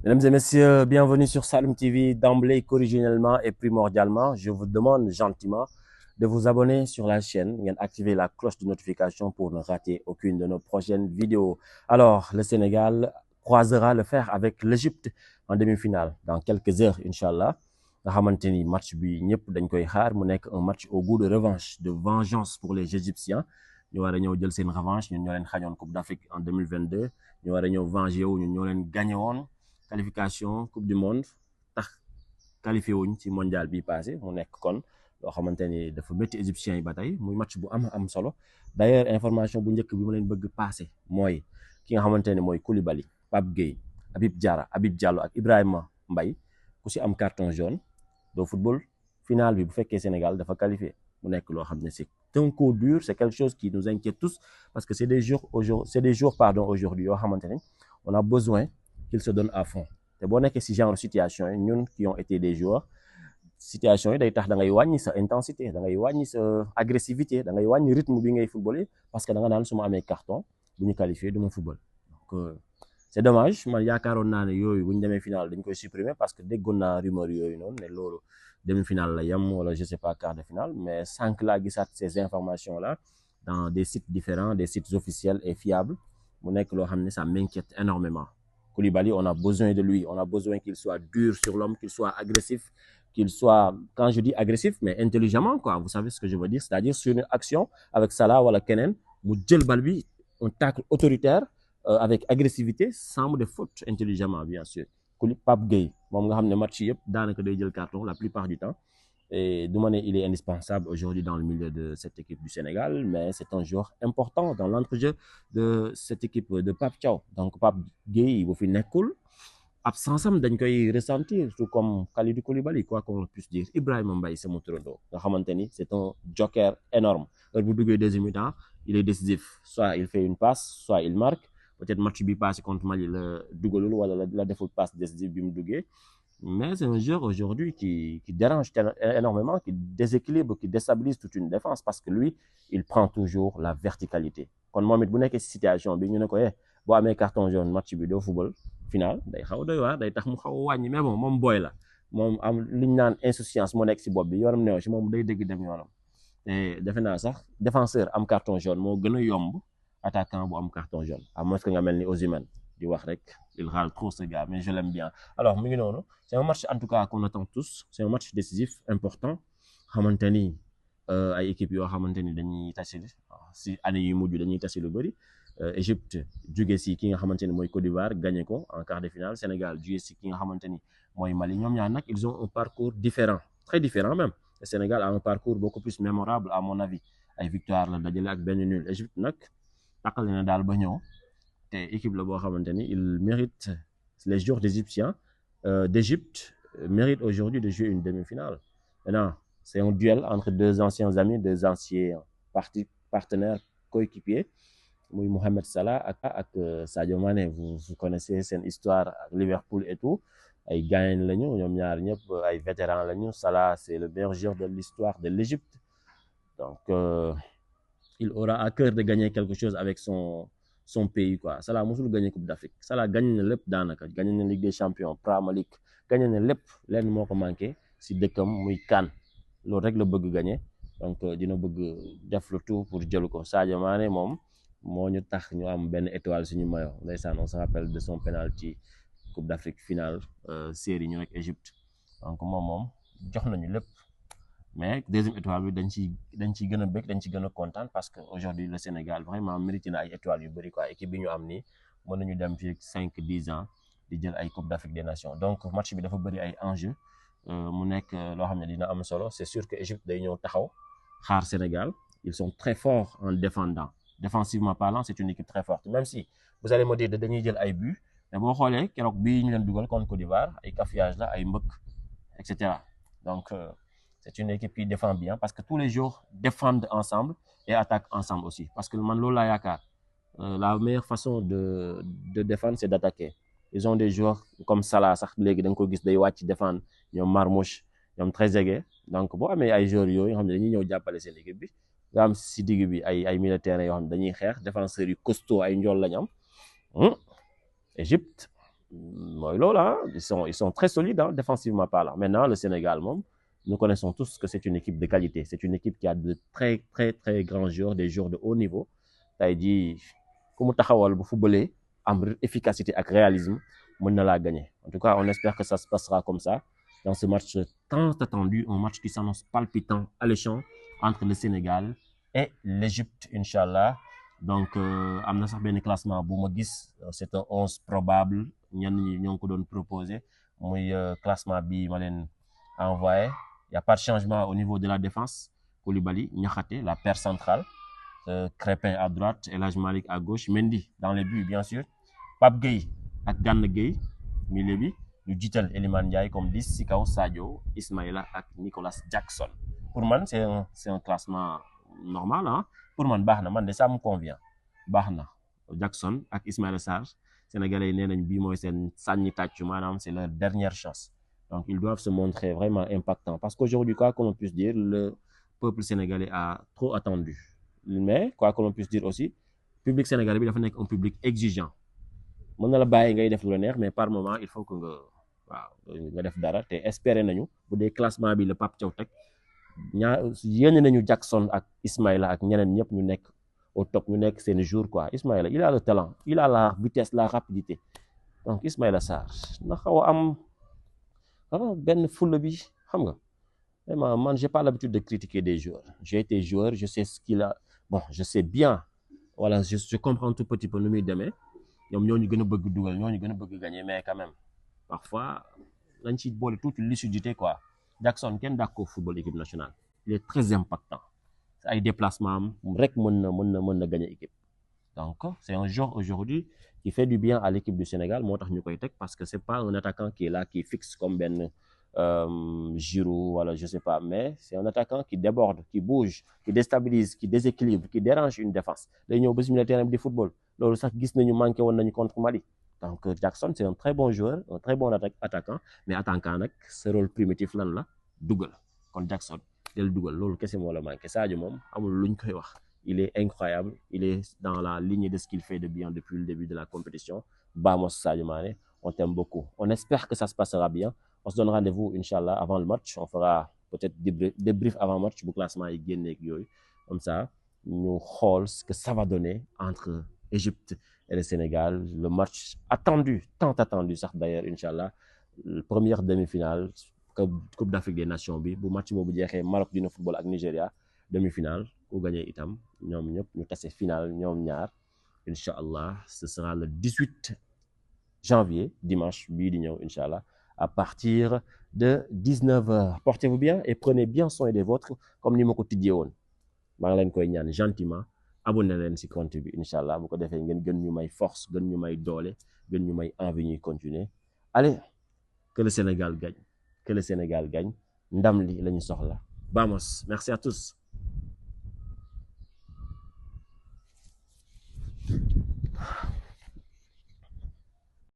Mesdames et messieurs, bienvenue sur Saloum TV. D'emblée, originellement et primordialement, je vous demande gentiment de vous abonner sur la chaîne et d'activer la cloche de notification pour ne rater aucune de nos prochaines vidéos. Alors, le Sénégal croisera le fer avec l'Égypte en demi-finale dans quelques heures, Inch'Allah. nga xamante ni match bi ñëpp dañ koy xaar mu nekk un match au goût de revanche, de vengeance pour les Égyptiens. ñu war a ñëw jël seen revanche, ñun ñoo leen xañoon Coupe d'Afrique en 2022. ñu war a ñëw venger wu, ñun ñoo leen gagné woon qualification coupe du monde tax qualifié wuñ ci mondial bi passé mu nekk kon loo xamante ni dafa métti égyptiens yi ba tey muy match bu am solo. D'ailleurs information bu njëkk bi ma leen bëgg passé mooy ki nga xamante ne mooy Koulibaly, Pape Gueye, Habib Diallo ak Ibrahima Mbaye ku si am carton jaune doo football final bi bu fekkee Sénégal dafa qualifié. mu nekk loo xam ne c'est un coup dur, c'est quelque chose qui nous inquiète tous parce que c'est des jours aujourd'hui yoo xamante ne on a besoin qu'il se donne à fond. te boo nekkee si genre situation yi ñun qui ont été des joueurs, situation yi day tax da ngay wàññi sa intensité, da ngay wàññi sa agressivité, da ngay wàññi rythme bi ngay footballé parce que da nga naan su ma amee carton bu ñu qualifié du ma football. Donc c'est dommage, man yaakaaroon naa ne yooyu bu ñu demee final dañ koy supprimer parce que déggoon naa rumeur yooyu noonu ne loolu demi-finale la yem wala je sais pas quart de finale, mais sànq laa gisaat ces informations là dans des sites différents, des sites officiels et fiables. mu nekk loo xam ne ça m'inquiète énormément. Koulibaly, on a besoin de lui, on a besoin qu'il soit dur sur l'homme, qu'il soit agressif, qu'il soit, quand je dis agressif, mais intelligemment, quoi. Vous savez ce que je veux dire, c'est-à-dire sur une action avec Salah ou avec Kenen, mu jël bal bi, un tacle autoritaire avec agressivité, sans de faute intelligemment, bien sûr. Pape Gueye, moom nga xam ne match yëpp daanaka day jël carton la plupart du temps. Et Doumane, il est indispensable aujourd'hui dans le milieu de cette équipe du Sénégal, mais c'est un joueur important dans l'entrejeu de cette équipe de Pape Thiaw. Donc Pape Gueye bu fi nekkul, absence am dañ koy ressentir, tout comme Kalidou Koulibaly, quoi qu'on puisse dire. Ibrahima Mbaye sama turando nga xamante ni c'est un joker énorme. Heure bu duggee deuxième mi-temps, il est décisif. Soit il fait une passe, soit il marque. Peut-être match bi passé contre Mali la dugalul wala la deful passe décisive bi mu duggee. Mais c'est un joueur aujourd'hui qui dérange énormément, qui déséquilibre, qui déstabilise toute une défense parce que lui, il prend toujours la verticalité. Quand moi, bu nekkee ci situation bi ñu ne ko boo amee carton jaune match bi doo football final day xaw doy waar, day tax mu xaw a wàññi, mais bon moom booy la moom am li ñu naan insouciance moo nekk ci bopp bi yoonam neew ci moom day dégg dem yoonam. te defe naa sax défenseur am carton jaune moo gën a yomb attaquant bu am carton jaune, à moins que nga mel ni Osimhen di wax rek il râle trop ce gars, mais je l'aime bien. Alors mu ngi noonu, c'est un match en tout cas qu'on attend tous, c'est un match décisif important xamante ni ay équipe yoo xamante ni dañuy tase si année yu mujj dañuy tase lu bëri. Égypte jóge si ki nga xamante ni mooy Côte d'Ivoire gagné ko en quart de finale. Sénégal jóge si ki nga xamante ni mooy Mali. ñoom ñaar nag ils ont un parcours différent, très différent même. Le Sénégal a un parcours beaucoup plus mémorable à mon avis, ay victoire la dajale ak benn nul. Égypte nag taqale na daal ba ñëw te équipe la boo xamante ni il mérite, les joueurs d'Égypte méritent aujourd'hui de jouer une demi-finale. Maintenant, c'est un duel entre deux anciens amis, deux anciens partenaires coéquipiers, Mohamed Salah ak Sadio Mané. Vous connaissez seen histoire ak Liverpool et tout, ay gagnent lañu ñoom ñaar ñëpp, ay vétérans lañu. Salah c'est le meilleur joueur de l'histoire de l'Égypte, donc il aura à cœur de gagner quelque chose avec son pays, quoi. Salah musul gagné Coupe d'Afrique. Salah gagné na lépp daanaka, gagné na Ligue des Champions, Premier League, gagné na lépp. Lenn moo ko manqué si dëkkam muy CAN, loolu rek la bëgg gagné. Donc dina bëgg def le tout pour jël ko. Sadio Mané moom moo ñu tax ñu am benn étoile suñu maillot. Ndeysaan, on se rappelle de son penalty Coupe d'Afrique finale série ñu rek Égypte. Donc moom jox nañu lépp. Mais deuxième étoile bi dañ ciy gën a bëgg, dañ ci gën a kontaan parce que aujourd'hui le Sénégal vraiment mérite na ay étoiles yu bëri, quoi. Équipe bi ñu am nii mën nañu dem fii 5-10 ans di jël ay Coupe d'Afrique des Nations. Donc match bi dafa bëri ay enjeux, mu nekk loo xam ne dina am solo. C'est sûr que Égypte day ñëw taxaw xaar Sénégal. Ils sont très forts en défendant. Défensivement parlant, c'est une équipe très forte. Même si vous allez me dire dañuy jël ay buts, mais boo xoolee keroog bii ñu leen dugal contre Côte d'Ivoire ay cafouillage la, ay mbëkk, et cetera. Donc c'est une équipe qui défend bien parce que tous les joueurs défendent ensemble et attaquent ensemble aussi. Parce que man loolu laa yaakaar, la meilleure façon de défendre c'est d'attaquer. Ils ont des joueurs comme Salah sax léegi da nga ko gis day wàcc défendre, ñoom Marmoush, ñoom Trezeguet. Donc boo amee ay joueurs yooyu yoo xam ne dañuy ñëw jàppale seen équipe bi, nga am si digg bi ay milieu de terrain yoo xam ne dañuy xeex, défenseurs yu costaud ay njool lañ am. Égypte Là, ils sont très solides hein, défensivement parlant. Maintenant, le Sénégal, nous connaissons tous que c'est une équipe de qualité. C'est une équipe qui a de très, très, très grands joueurs, des joueurs de haut niveau. T'as dit, comme taxawal bu footballé, am efficacité et réalisme, mën na la gagner. En tout cas, on espère que ça se passera comme ça dans ce match tant attendu, un match qui s'annonce palpitant, alléchant entre le Sénégal et l'Égypte, Inch'Allah. Donc, am na sax benn classement bu ma gis, c'est un 11 probable. ñenn ñi ñoo ngi ko doon proposé muy classement bi ma leen envoyé. Il y a pas de changement au niveau de la défense. Koulibaly, Niakhaté, la paire centrale, Crépin à droite, El Hadj Malick à gauche, Mendy dans les buts bien sûr, Pape Gueye ak Gana Gueye milieu bi, ñu jiital Iliman Ndiaye comme 10 si kaw Sadio, Ismaïla ak Nicolas Jackson. Pour man c'est un classement normal hein. Pour man baax na, man de ça me convient. Baax na Jackson ak Ismaïla Sarr, Sénégalais yi nee nañ bii mooy seen sànni tàccu maanaam c'est leur dernière chance. Donc ils doivent se montrer vraiment impactants parce qu'aujourd'hui quoi qu'on puisse dire, le peuple sénégalais a trop attendu. Mais quoi que l'on puisse dire aussi, le public sénégalais bi dafa nekk un public exigeant. Mën na la bàyyi ngay def lu la neex mais par moment il faut que nga def dara te espérer nañu bu dee classement bi le Pape Thiaw teg yéene nañu Jackson ak Ismaïla ak ñeneen ñëpp ñu nekk au top, ñu nekk seen jour quoi. Ismaïla il a le talent, il a la vitesse, la rapidité. Donc Ismaïla Sarr na xaw a am benn fulla bi xam nga. Vraiment, man j'ai pas l'habitude de critiquer des joueurs. J'ai été joueur, je sais ce qu'il a. Bon, je sais bien. Voilà, je comprends un tout petit peu nu muy demee. ñoom ñoo ñu gën a bëgg dugal, ñoo ñu gën a bëgg gagner, mais quand même parfois lañ ci boole toute lucidité quoi. Jackson kenn dàq ko football équipe nationale. Il est très impactant. Ay déplacement rek mën na gagner équipe. Donc c'est un joueur aujourd'hui qui fait du bien à l'équipe du Sénégal moo tax ñu koy teg parce que c'est pas un attaquant qui est là qui fixe comme benn Giroud, voilà, je sais pas, mais c'est un attaquant qui déborde, qui bouge, qui déstabilise, qui déséquilibre, qui dérange une défense. Day ñëw ba si milieu terrain bi di football loolu sax gis nañu manqué woon nañu contre Mali. Donc Jackson c'est un très bon joueur, un très bon attaquant, mais attaquant nag ce rôle primitif lan la dugal. Kon Jackson del dugal loolu kese moo la manqué. Sadio moom amul luñ koy wax. Il est incroyable, il est dans la ligne de ce qu'il fait de bien depuis le début de la compétition. Vamos Sadio Mané, on t'aime beaucoup. On espère que ça se passera bien. On se donne rendez-vous, Inch'Allah, avant le match. On fera peut-être débrief avant le match, bu classement yi génneeg yooyu. Comme ça, ñu xool ce que ça va donner entre Égypte et le Sénégal. Le match attendu, tant attendu sax d'ailleurs, Inch'Allah. Première demi-finale, Coupe d'Afrique des Nations bi. Bu match boobu jeexee, Maroc dina football ak Nigeria. Demi-finale, ku gagné itam, ñoom ñëpp ñu tase finale ñoom ñaar. Inch'Allah, ce sera le 18 janvier, dimanche bii di ñëw, Inch'Allah. À partir de 19h. Portez-vous bien et prenez bien soin des vôtres comme ni ma ko tijjee woon. maa ngi leen koy ñaan gentiment abonné leen si compte bi Inch'Allah bu ko defee ngeen gën ñu may force, gën ñu may doole, gën ñu may envie ñuy continuer. Allez, que le Sénégal gagne, que le Sénégal gagne. Ndam li la ñu soxla. Vamos, merci à tous.